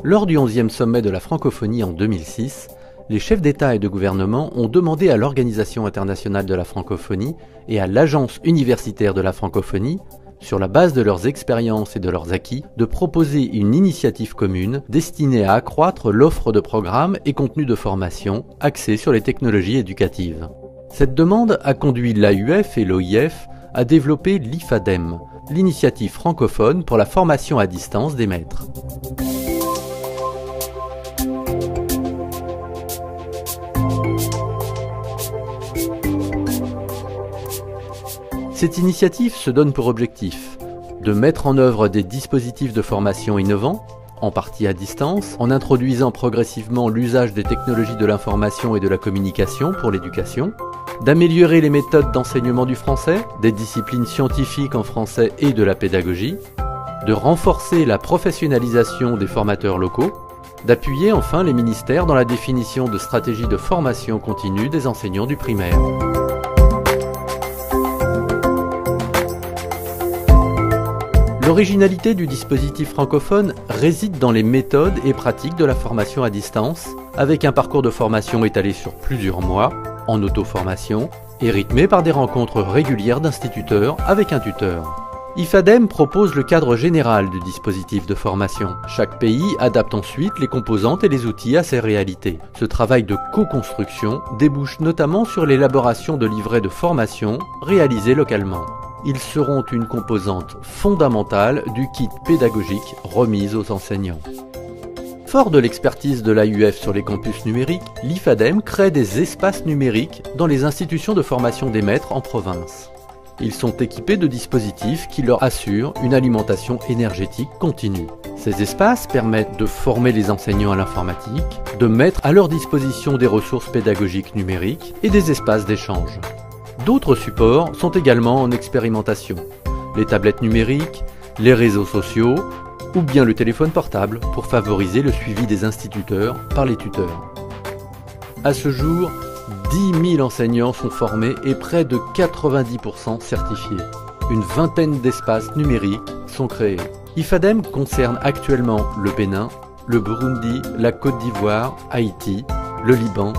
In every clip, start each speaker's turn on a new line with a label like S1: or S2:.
S1: Lors du 11e sommet de la francophonie en 2006, les chefs d'État et de gouvernement ont demandé à l'Organisation internationale de la francophonie et à l'Agence universitaire de la francophonie, sur la base de leurs expériences et de leurs acquis, de proposer une initiative commune destinée à accroître l'offre de programmes et contenus de formation axés sur les technologies éducatives. Cette demande a conduit l'AUF et l'OIF à développer l'IFADEM, l'initiative francophone pour la formation à distance des maîtres. Cette initiative se donne pour objectif de mettre en œuvre des dispositifs de formation innovants, en partie à distance, en introduisant progressivement l'usage des technologies de l'information et de la communication pour l'éducation, d'améliorer les méthodes d'enseignement du français, des disciplines scientifiques en français et de la pédagogie, de renforcer la professionnalisation des formateurs locaux, d'appuyer enfin les ministères dans la définition de stratégies de formation continue des enseignants du primaire. L'originalité du dispositif francophone réside dans les méthodes et pratiques de la formation à distance, avec un parcours de formation étalé sur plusieurs mois, en auto-formation, et rythmé par des rencontres régulières d'instituteurs avec un tuteur. IFADEM propose le cadre général du dispositif de formation. Chaque pays adapte ensuite les composantes et les outils à ses réalités. Ce travail de co-construction débouche notamment sur l'élaboration de livrets de formation réalisés localement. Ils seront une composante fondamentale du kit pédagogique remis aux enseignants. Fort de l'expertise de l'AUF sur les campus numériques, l'IFADEM crée des espaces numériques dans les institutions de formation des maîtres en province. Ils sont équipés de dispositifs qui leur assurent une alimentation énergétique continue. Ces espaces permettent de former les enseignants à l'informatique, de mettre à leur disposition des ressources pédagogiques numériques et des espaces d'échange. D'autres supports sont également en expérimentation. Les tablettes numériques, les réseaux sociaux ou bien le téléphone portable pour favoriser le suivi des instituteurs par les tuteurs. À ce jour, 10 000 enseignants sont formés et près de 90% certifiés. Une vingtaine d'espaces numériques sont créés. IFADEM concerne actuellement le Bénin, le Burundi, la Côte d'Ivoire, Haïti, le Liban,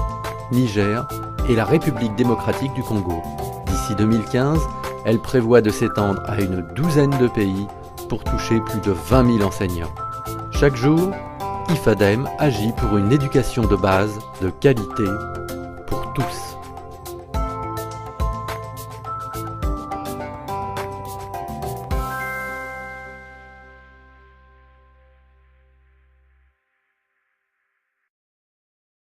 S1: Niger et la République démocratique du Congo. D'ici 2015, elle prévoit de s'étendre à une douzaine de pays pour toucher plus de 20 000 enseignants. Chaque jour, IFADEM agit pour une éducation de base de qualité pour tous.